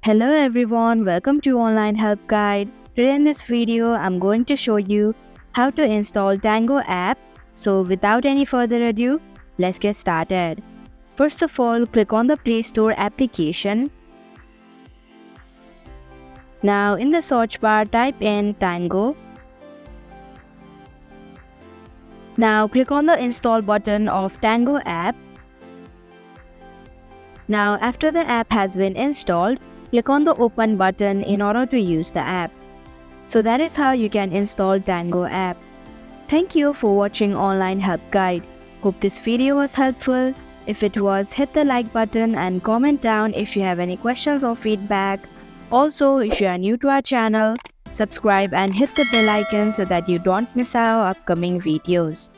Hello everyone, welcome to Online Help Guide. Today in this video, I'm going to show you how to install Tango app. So without any further ado, let's get started. First of all, click on the Play Store application. Now in the search bar, type in Tango. Now click on the install button of Tango app. Now after the app has been installed, click on the open button in order to use the app. So that is how you can install Tango app. Thank you for watching Online Help Guide. Hope this video was helpful. If it was, hit the like button and comment down if you have any questions or feedback. Also, if you are new to our channel, subscribe and hit the bell icon so that you don't miss our upcoming videos.